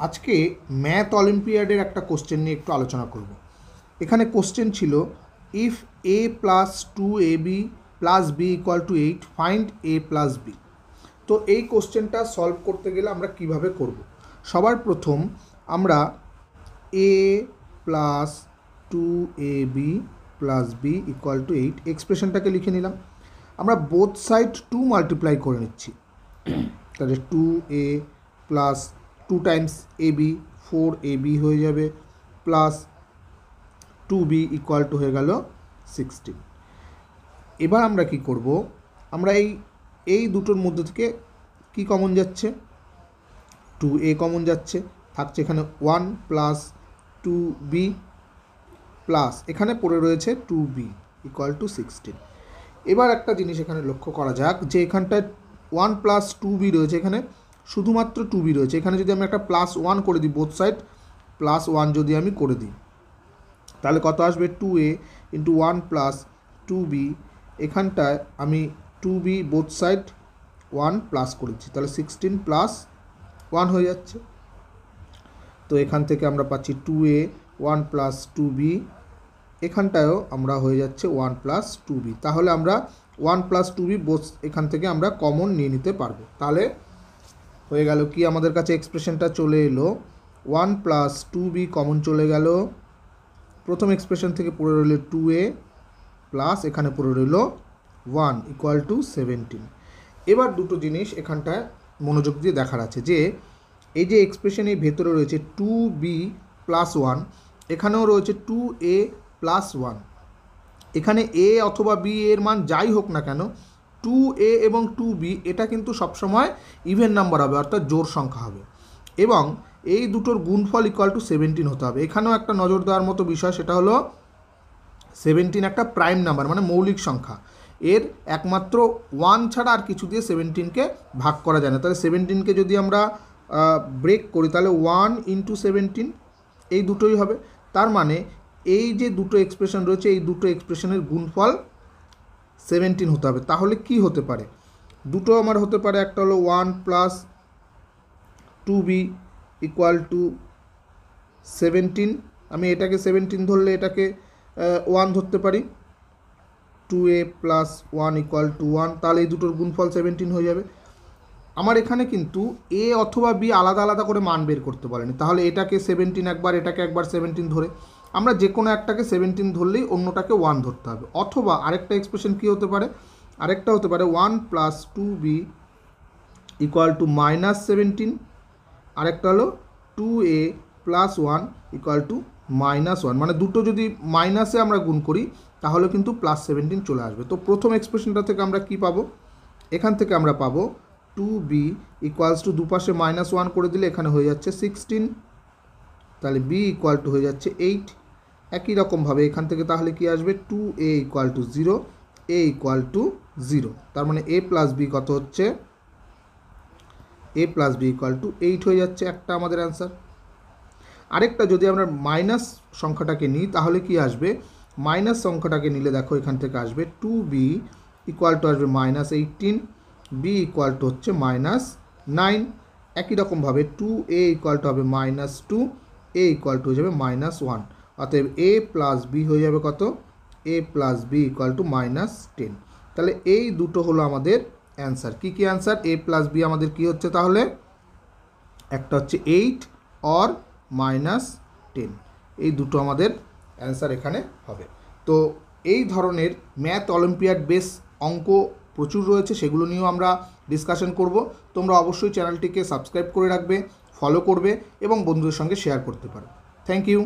আজকে ম্যাথ অলিম্পিয়াডের একটা কোশ্চেন নিয়ে একটু আলোচনা করব। এখানে কোশ্চেন ছিল if a plus 2ab plus b equal two 8 find a plus b। তো এই কোশ্চেনটা সলভ করতে গেলে আমরা কিভাবে করব? সবার প্রথম আমরা a plus 2ab plus b equal two 8 এক্সপ্রেশনটাকে লিখে নিলাম। আমরা বোথ সাইড 2 মাল্টিপ্লাই করে নিচ্ছি, তাহলে 2a plus 2 Times ab 4ab হয়ে যাবে, প্লাস 2b ইকুয়াল টু হয়ে গেল 16। এবার আমরা কি করব? আমরা এই দুটোর মধ্যে থেকে কি কমন যাচ্ছে? 2a কমন যাচ্ছে, থাকছে এখানে 1 প্লাস 2b প্লাস এখানে পড়ে রয়েছে 2b ইকুয়াল টু 16। এবার একটা জিনিস এখানে লক্ষ্য করা যাক যে এখানটায় 1 প্লাস 2b রয়েছে, এখানে শুধুমাত্র 2b রয়েছে। এখানে যদি আমি একটা প্লাস 1 করে দিই, বোথ সাইড প্লাস 1 যদি আমি করে দিই, তাহলে কত আসবে? 2a into 1 plus 2b। এখানটায় আমি 2b বোথ সাইড 1 প্লাস করেছি, তাহলে 16 প্লাস 1 হয়ে যাচ্ছে। তো এখান থেকে আমরা পাচ্ছি 2a 1 প্লাস 2b, এখানটায়ও আমরা হয়ে যাচ্ছে 1 প্লাস 2b। তাহলে আমরা 1 প্লাস 2b বোথ এখান থেকে আমরা কমন নিয়ে নিতে পারবো। তাহলে হয়ে গেল কি, আমাদের কাছে এক্সপ্রেশনটা চলে এলো 1 প্লাস 2b কমন চলে গেল। প্রথম এক্সপ্রেশন থেকে পড়ে রইল 2a প্লাস এখানে পড়ে রইল 1 ইকুয়াল টু 17। এবার দুটো জিনিস এখানটায় মনোযোগ দিয়ে দেখার আছে যে এই যে এক্সপ্রেশন এই ভেতরে রয়েছে 2b প্লাস 1, এখানেও রয়েছে 2a প্লাস 1। এখানে a অথবা b এর মান যাই হোক না কেন, 2a এবং 2b এটা কিন্তু সবসময় ইভেন নাম্বার হবে, অর্থাৎ জোড় সংখ্যা হবে, এবং এই দুটোর গুণফল ইকুয়াল টু 17 হতে হবে। এখানেও একটা নজর দেওয়ার মতো বিষয়, সেটা হলো 17 একটা প্রাইম নাম্বার, মানে মৌলিক সংখ্যা। এর একমাত্র 1 ছাড়া আর কিছু দিয়ে 17কে ভাগ করা যায় না। তাহলে 17কে যদি আমরা ব্রেক করি, তাহলে 1 ইন্টু 17 এই দুটোই হবে। তার মানে এই যে দুটো এক্সপ্রেশন রয়েছে, এই দুটো এক্সপ্রেশনের গুণফল 17 হতে হবে। তাহলে কি হতে পারে? দুটো আমার হতে পারে, একটা হলো 1 প্লাস 2b ইকুয়াল টু 17। আমি এটাকে 17 ধরলে এটাকে 1 ধরতে পারি। 2a প্লাস 1 ইকুয়াল টু 1, তাহলে এই দুটোর গুণফল 17 হয়ে যাবে। আমার এখানে কিন্তু a অথবা b আলাদা আলাদা করে মান বের করতে বলেনি, তাহলে এটাকে 17 একবার, এটাকে একবার 17 ধরে আমরা যে কোনো একটাকে 17 ধরলেই অন্যটাকে 1 ধরতে হবে। অথবা আরেকটা এক্সপ্রেশন কী হতে পারে? আরেকটা হতে পারে 1 plus 2b equal to minus 17, আরেকটা হলো 2a plus 1 equal to minus 1। মানে দুটো যদি মাইনাসে আমরা গুণ করি তাহলে কিন্তু প্লাস 17 চলে আসবে। তো প্রথম এক্সপ্রেশনটা থেকে আমরা কি পাবো? এখান থেকে আমরা পাবো 2b ইকুয়ালস টু দুপাশে মাইনাস 1 করে দিলে এখানে হয়ে যাচ্ছে 16, তাহলে b ইকুয়াল টু হয়ে যাচ্ছে 8। একই রকমভাবে এখান থেকে তাহলে কি আসবে? 2a equal to 0, a equal to 0। তার মানে a প্লাস b কত হচ্ছে? a plus b equal two 8 হয়ে যাচ্ছে একটা আমাদের অ্যান্সার। আরেকটা যদি আমরা মাইনাস সংখ্যাটাকে নিই তাহলে কি আসবে? মাইনাস সংখ্যাটাকে নিলে দেখো এখান থেকে আসবে 2b ইকুয়াল টু আসবে মাইনাস 18, b ইকুয়াল টু হচ্ছে মাইনাস 9। একই রকমভাবে 2a ইকুয়াল টু হবে মাইনাস 2, a ইকুয়াল টু হয়ে যাবে মাইনাস 1। অতএব a প্লাস b হয়ে যাবে কত? a plus b equal to minus 10। তাহলে এই দুটো হলো আমাদের অ্যান্সার। কী কী অ্যান্সার? a প্লাস b আমাদের কী হচ্ছে তাহলে? একটা হচ্ছে 8 অর মাইনাস 10, এই দুটো আমাদের অ্যান্সার এখানে হবে। তো এই ধরনের ম্যাথ অলিম্পিয়াড বেস অঙ্ক প্রচুর রয়েছে, সেগুলো নিয়েও আমরা ডিসকাশন করব। তোমরা অবশ্যই চ্যানেলটিকে সাবস্ক্রাইব করে রাখবে, ফলো করবে এবং বন্ধুদের সঙ্গে শেয়ার করতে পারো। Thank you.